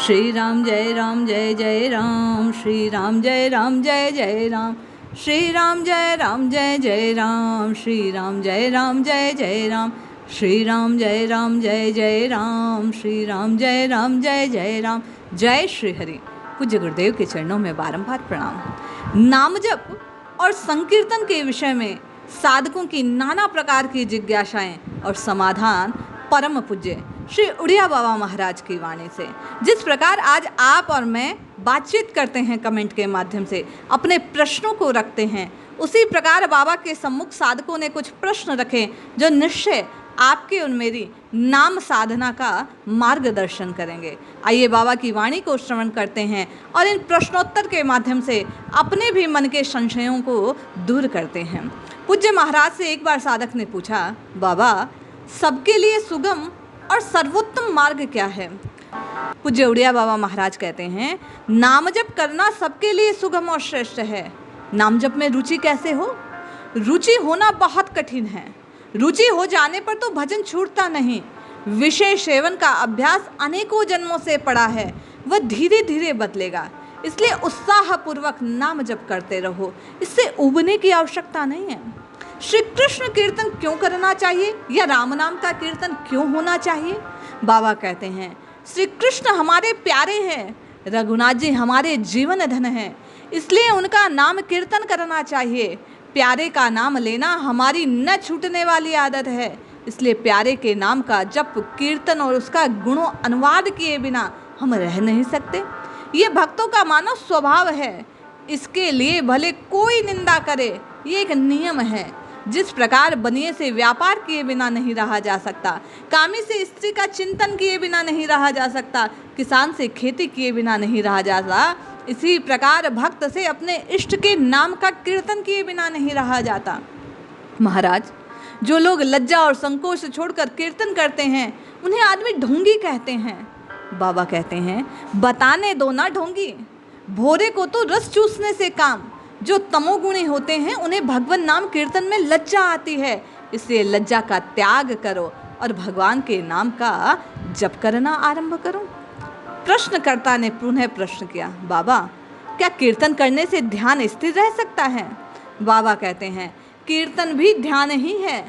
श्री राम जय जय राम, श्री राम जय जय राम, श्री राम जय जय राम, श्री राम जय जय राम, श्री राम जय जय राम, श्री राम जय जय राम। जय श्री हरि। पूज्य गुरुदेव के चरणों में बारंबार प्रणाम। नाम जप और संकीर्तन के विषय में साधकों की नाना प्रकार की जिज्ञासाएं और समाधान परम पूज्य श्री उड़िया बाबा महाराज की वाणी से जिस प्रकार आज आप और मैं बातचीत करते हैं, कमेंट के माध्यम से अपने प्रश्नों को रखते हैं, उसी प्रकार बाबा के सम्मुख साधकों ने कुछ प्रश्न रखे जो निश्चय आपके और मेरी नाम साधना का मार्गदर्शन करेंगे। आइए बाबा की वाणी को श्रवण करते हैं और इन प्रश्नोत्तर के माध्यम से अपने भी मन के संशयों को दूर करते हैं। पूज्य महाराज से एक बार साधक ने पूछा, बाबा सबके लिए सुगम और सर्वोत्तम मार्ग क्या है? पूज्य उड़िया बाबा महाराज कहते हैं, नाम जप करना सबके लिए सुगम और श्रेष्ठ है। नाम जप में रुचि कैसे हो? रुचि होना बहुत कठिन है। रुचि हो जाने पर तो भजन छूटता नहीं। विषय सेवन का अभ्यास अनेकों जन्मों से पड़ा है, वह धीरे धीरे बदलेगा। इसलिए उत्साहपूर्वक नाम जप करते रहो, इससे उबने की आवश्यकता नहीं है। श्री कृष्ण कीर्तन क्यों करना चाहिए या राम नाम का कीर्तन क्यों होना चाहिए? बाबा कहते हैं, श्री कृष्ण हमारे प्यारे हैं, रघुनाथ जी हमारे जीवन धन हैं, इसलिए उनका नाम कीर्तन करना चाहिए। प्यारे का नाम लेना हमारी न छूटने वाली आदत है, इसलिए प्यारे के नाम का जप कीर्तन और उसका गुणों अनुवाद किए बिना हम रह नहीं सकते। ये भक्तों का मानव स्वभाव है, इसके लिए भले कोई निंदा करे, ये एक नियम है। जिस प्रकार बनिए से व्यापार किए बिना नहीं रहा जा सकता, कामी से स्त्री का चिंतन किए बिना नहीं रहा जा सकता, किसान से खेती किए बिना नहीं रहा जाता, इसी प्रकार भक्त से अपने इष्ट के नाम का कीर्तन किए बिना नहीं रहा जाता। महाराज, जो लोग लज्जा और संकोच छोड़कर कीर्तन करते हैं उन्हें आदमी ढोंगी कहते हैं। बाबा कहते हैं, बताने दो ना ढोंगी, भोरे को तो रस चूसने से काम। जो तमोगुणी होते हैं उन्हें भगवान नाम कीर्तन में लज्जा आती है, इसलिए लज्जा का त्याग करो और भगवान के नाम का जप करना आरंभ करो। प्रश्नकर्ता ने पुनः प्रश्न किया, बाबा क्या कीर्तन करने से ध्यान स्थिर रह सकता है? बाबा कहते हैं, कीर्तन भी ध्यान ही है।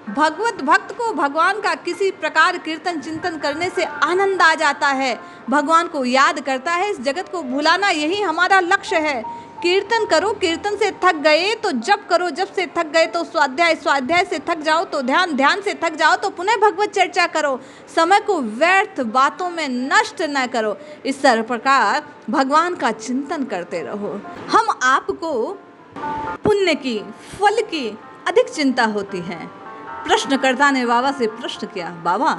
भगवत भक्त को भगवान का किसी प्रकार कीर्तन चिंतन करने से आनंद आ जाता है, भगवान को याद करता है। इस जगत को भुलाना यही हमारा लक्ष्य है। कीर्तन करो, कीर्तन से थक गए तो जप करो, जप से थक गए तो स्वाध्याय, स्वाध्याय से थक जाओ तो ध्यान, ध्यान से थक जाओ तो पुनः भगवत चर्चा करो। समय को व्यर्थ बातों में नष्ट न करो। इस प्रकार भगवान का चिंतन करते रहो। हम आपको पुण्य की, फल की अधिक चिंता होती है। प्रश्नकर्ता ने बाबा से प्रश्न किया, बाबा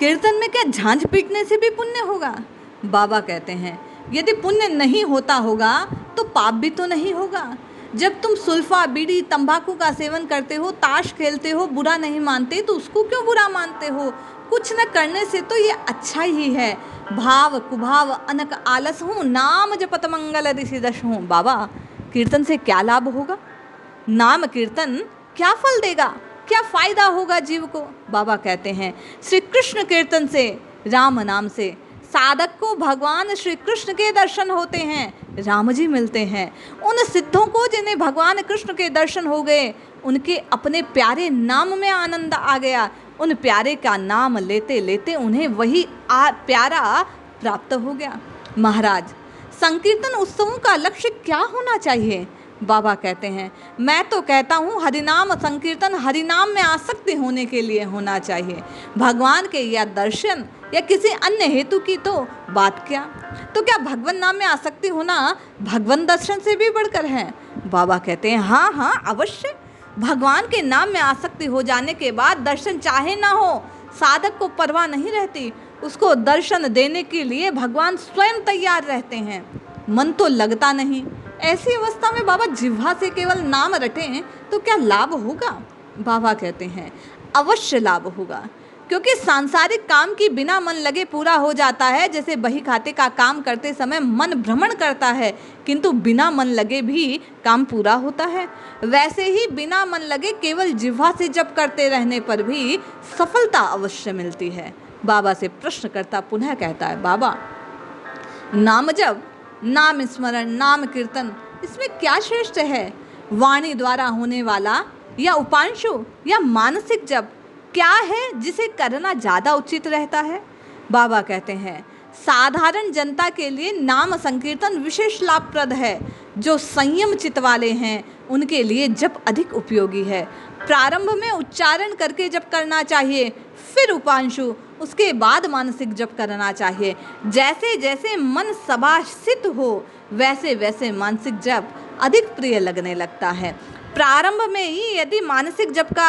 कीर्तन में क्या झांझ पीटने से भी पुण्य होगा? बाबा कहते हैं, यदि पुण्य नहीं होता होगा तो पाप भी तो नहीं होगा। जब तुम सुल्फा, बीड़ी, तंबाकू का सेवन करते हो, ताश खेलते हो, बुरा नहीं मानते तो उसको क्यों बुरा मानते हो? कुछ न करने से तो ये अच्छा ही है। भाव कुभाव अनक आलस हूँ, नाम जपत मंगल ऋषि दश हूँ। बाबा कीर्तन से क्या लाभ होगा? नाम कीर्तन क्या फल देगा, क्या फायदा होगा जीव को? बाबा कहते हैं, श्री कृष्ण कीर्तन से, राम नाम से साधक को भगवान श्री कृष्ण के दर्शन होते हैं, राम जी मिलते हैं। उन सिद्धों को जिन्हें भगवान कृष्ण के दर्शन हो गए, उनके अपने प्यारे नाम में आनंद आ गया। उन प्यारे का नाम लेते लेते उन्हें वही प्यारा प्राप्त हो गया। महाराज, संकीर्तन उत्सवों का लक्ष्य क्या होना चाहिए? बाबा कहते हैं, मैं तो कहता हूँ हरिनाम संकीर्तन हरिनाम में आसक्ति होने के लिए होना चाहिए। भगवान के या दर्शन या किसी अन्य हेतु की तो बात क्या। तो क्या भगवान नाम में आसक्ति होना भगवान दर्शन से भी बढ़कर है? बाबा कहते हैं, हाँ हाँ अवश्य। भगवान के नाम में आसक्ति हो जाने के बाद दर्शन चाहे ना हो, साधक को परवाह नहीं रहती। उसको दर्शन देने के लिए भगवान स्वयं तैयार रहते हैं। मन तो लगता नहीं। ऐसी अवस्था में बाबा जिह्वा से केवल नाम रटें तो क्या लाभ होगा? बाबा कहते हैं, अवश्य लाभ होगा, क्योंकि सांसारिक काम की बिना मन लगे पूरा हो जाता है। जैसे बही खाते का काम करते समय मन भ्रमण करता है, किंतु बिना मन लगे भी काम पूरा होता है, वैसे ही बिना मन लगे केवल जिह्वा से जप करते रहने पर भी सफलता अवश्य मिलती है। बाबा से प्रश्नकर्ता पुनः कहता है, बाबा नाम जप, नाम स्मरण, नाम कीर्तन, इसमें क्या श्रेष्ठ है? वाणी द्वारा होने वाला या उपांशु या मानसिक जप, क्या है जिसे करना ज़्यादा उचित रहता है? बाबा कहते हैं साधारण जनता के लिए नाम संकीर्तन विशेष लाभप्रद है। जो संयम चित्त वाले हैं उनके लिए जप अधिक उपयोगी है। प्रारंभ में उच्चारण करके जप करना चाहिए, फिर उपांशु, उसके बाद मानसिक जप करना चाहिए। जैसे जैसे मन सभाषित हो वैसे वैसे मानसिक जप अधिक प्रिय लगने लगता है। प्रारंभ में ही यदि मानसिक जप का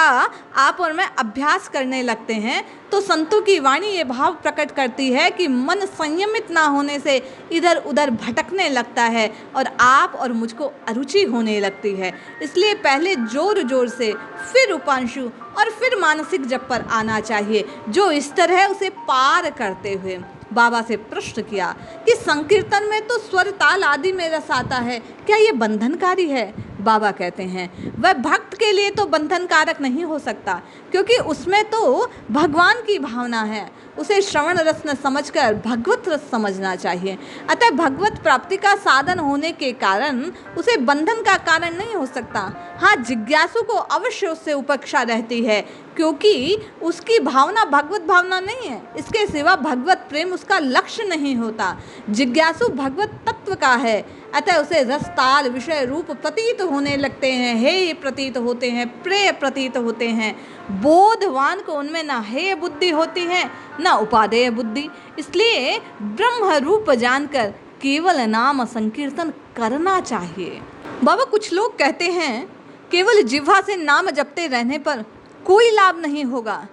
आप और मैं अभ्यास करने लगते हैं तो संतों की वाणी ये भाव प्रकट करती है कि मन संयमित ना होने से इधर उधर भटकने लगता है और आप और मुझको अरुचि होने लगती है। इसलिए पहले जोर जोर से, फिर उपांशु और फिर मानसिक जप पर आना चाहिए। जो स्तर है उसे पार करते हुए बाबा से प्रश्न किया कि संकीर्तन में तो स्वर ताल आदि में रस आता है, क्या ये बंधनकारी है? बाबा कहते हैं वह भक्त के लिए तो बंधनकारक नहीं हो सकता, क्योंकि उसमें तो भगवान की भावना है। उसे श्रवण रस न समझकर भगवत रस समझना चाहिए। अतः भगवत प्राप्ति का साधन होने के कारण उसे बंधन का कारण नहीं हो सकता। हाँ, जिज्ञासु को अवश्य उससे उपेक्षा रहती है, क्योंकि उसकी भावना भगवत भावना नहीं है। इसके सिवा भगवत प्रेम उसका लक्ष्य नहीं होता। जिज्ञासु भगवत तत्व का है, अतः उसे रस ताल विषय रूप प्रतीत होने लगते हैं, हेय प्रतीत होते हैं, प्रेय प्रतीत होते हैं। बोधवान को उनमें न हेय बुद्धि होती है न उपादेय बुद्धि। इसलिए ब्रह्म रूप जानकर केवल नाम संकीर्तन करना चाहिए। बाबा कुछ लोग कहते हैं केवल जिह्वा से नाम जपते रहने पर कोई लाभ नहीं होगा।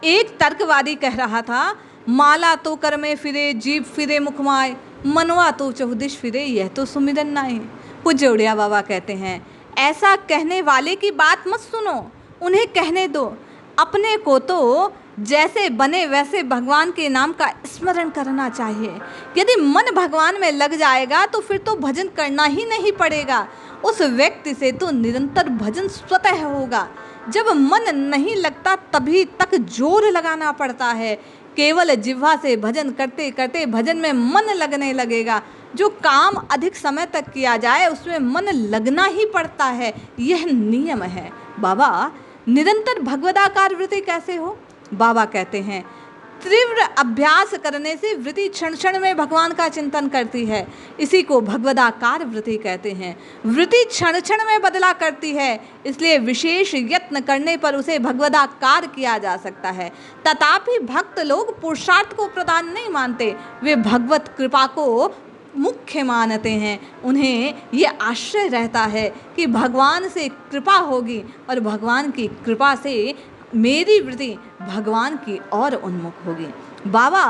एक तर्कवादी कह रहा था माला तो कर में फिरे, जीभ फिरे मुखमाय, मनवा तो चौदिश फिरे, यह तो सुमिरन नाई। पूज्य उड़िया बाबा कहते हैं ऐसा कहने वाले की बात मत सुनो, उन्हें कहने दो। अपने को तो जैसे बने वैसे भगवान के नाम का स्मरण करना चाहिए। यदि मन भगवान में लग जाएगा तो फिर तो भजन करना ही नहीं पड़ेगा। उस व्यक्ति से तो निरंतर भजन स्वतः होगा। जब मन नहीं लगता तभी तक जोर लगाना पड़ता है। केवल जिह्वा से भजन करते करते भजन में मन लगने लगेगा। जो काम अधिक समय तक किया जाए उसमें मन लगना ही पड़ता है, यह नियम है। बाबा निरंतर भगवदाकार वृत्ति कैसे हो? बाबा कहते हैं तीव्र अभ्यास करने से वृत्ति क्षण क्षण में भगवान का चिंतन करती है। इसी को भगवदाकार वृत्ति कहते हैं। वृत्ति क्षण क्षण में बदला करती है, इसलिए विशेष यत्न करने पर उसे भगवदाकार किया जा सकता है। तथापि भक्त लोग पुरुषार्थ को प्रधान नहीं मानते, वे भगवत कृपा को मुख्य मानते हैं। उन्हें ये आश्चर्य रहता है कि भगवान से कृपा होगी और भगवान की कृपा से मेरी वृत्ति भगवान की ओर उन्मुख होगी। बाबा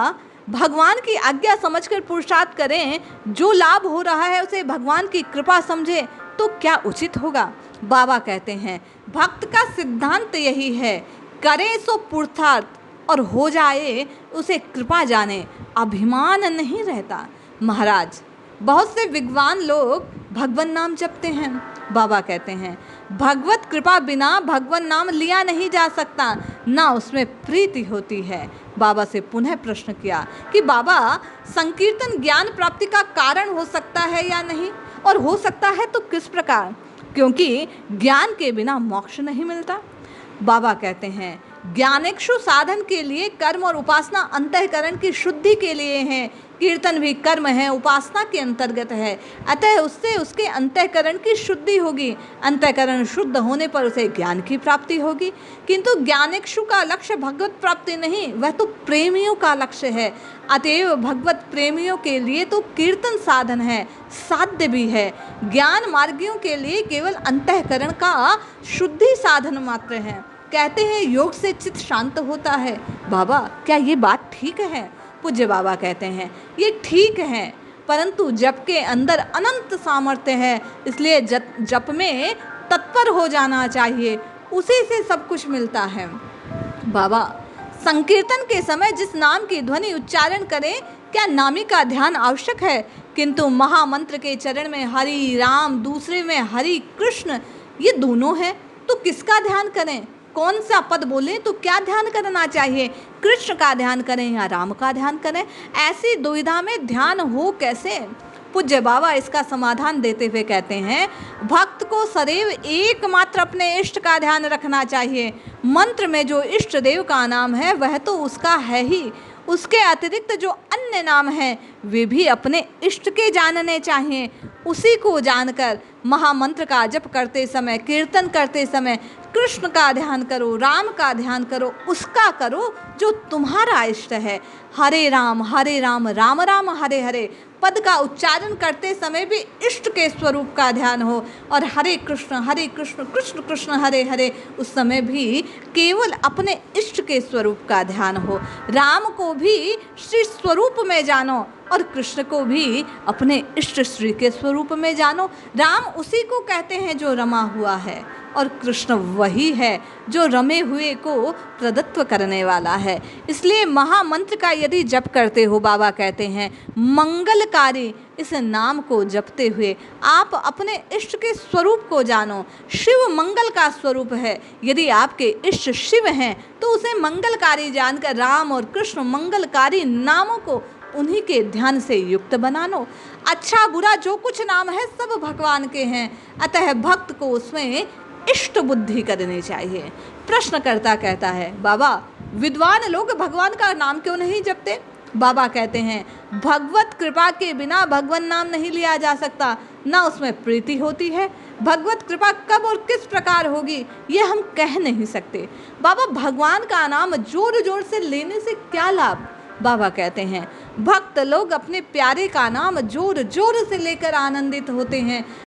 भगवान की आज्ञा समझकर पुरुषार्थ करें, जो लाभ हो रहा है उसे भगवान की कृपा समझे तो क्या उचित होगा? बाबा कहते हैं भक्त का सिद्धांत यही है, करे सो पुरुषार्थ और हो जाए उसे कृपा जाने, अभिमान नहीं रहता। महाराज बहुत से विद्वान लोग भगवान नाम जपते हैं। बाबा कहते हैं भगवत कृपा बिना भगवान नाम लिया नहीं जा सकता, ना उसमें प्रीति होती है। बाबा से पुनः प्रश्न किया कि बाबा संकीर्तन ज्ञान प्राप्ति का कारण हो सकता है या नहीं, और हो सकता है तो किस प्रकार, क्योंकि ज्ञान के बिना मोक्ष नहीं मिलता। बाबा कहते हैं ज्ञानेक्षु साधन के लिए कर्म और उपासना अंतःकरण की शुद्धि के लिए है। कीर्तन भी कर्म है, उपासना के अंतर्गत है। अतः उससे उसके अंतःकरण की शुद्धि होगी। अंतःकरण शुद्ध होने पर उसे ज्ञान की प्राप्ति होगी। किंतु ज्ञानेक्षु का लक्ष्य भगवत प्राप्ति नहीं, वह तो प्रेमियों का लक्ष्य है। अतएव भगवत प्रेमियों के लिए तो कीर्तन साधन है, साध्य भी है। ज्ञान मार्गियों के लिए केवल अंतःकरण का शुद्धि साधन मात्र है। कहते हैं योग से चित्त शांत होता है। बाबा क्या ये बात ठीक है? पूज्य बाबा कहते हैं ये ठीक है, परंतु जप के अंदर अनंत सामर्थ्य है, इसलिए जप में तत्पर हो जाना चाहिए, उसी से सब कुछ मिलता है। बाबा संकीर्तन के समय जिस नाम की ध्वनि उच्चारण करें, क्या नामी का ध्यान आवश्यक है? किंतु महामंत्र के चरण में हरि राम, दूसरे में हरि कृष्ण, ये दोनों हैं, तो किसका ध्यान करें? कौन सा पद बोले तो क्या ध्यान करना चाहिए, कृष्ण का ध्यान करें या राम का ध्यान करें। ऐसी दुविधा में ध्यान हो कैसे। पूज्य बाबा इसका समाधान देते हुए कहते हैं, भक्त को सदैव एकमात्र अपने इष्ट का ध्यान रखना चाहिए। मंत्र में जो इष्ट देव का नाम है वह तो उसका है ही, उसके अतिरिक्त जो अन्य नाम हैं वे भी अपने इष्ट के जानने चाहिए। उसी को जानकर महामंत्र का जप करते समय, कीर्तन करते समय कृष्ण का ध्यान करो, राम का ध्यान करो, उसका करो जो तुम्हारा इष्ट है। हरे राम राम राम हरे हरे पद का उच्चारण करते समय भी इष्ट के स्वरूप का ध्यान हो, और हरे कृष्ण कृष्ण कृष्ण हरे हरे उस समय भी केवल अपने इष्ट के स्वरूप का ध्यान हो। राम को भी श्री स्वरूप में जानो और कृष्ण को भी अपने इष्ट श्री के स्वरूप में जानो। राम उसी को कहते हैं जो रमा हुआ है, और कृष्ण वही है जो रमे हुए को प्रदत्व करने वाला है। इसलिए महामंत्र का यदि जप करते हो, बाबा कहते हैं मंगलकारी इस नाम को जपते हुए आप अपने इष्ट के स्वरूप को जानो। शिव मंगल का स्वरूप है, यदि आपके इष्ट शिव हैं तो उसे मंगलकारी जानकर राम और कृष्ण मंगलकारी नामों को उन्हीं के ध्यान से युक्त बनानो। अच्छा बुरा जो कुछ नाम है सब भगवान के हैं, अतः भक्त को उसमें इष्ट बुद्धि करनी चाहिए। प्रश्नकर्ता कहता है, बाबा विद्वान लोग भगवान का नाम क्यों नहीं जपते। बाबा कहते हैं, भगवत कृपा के बिना भगवान नाम नहीं लिया जा सकता, ना उसमें प्रीति होती है। भगवत कृपा कब और किस प्रकार होगी ये हम कह नहीं सकते। बाबा भगवान का नाम जोर जोर से लेने से क्या लाभ। बाबा कहते हैं, भक्त लोग अपने प्यारे का नाम जोर जोर से लेकर आनंदित होते हैं।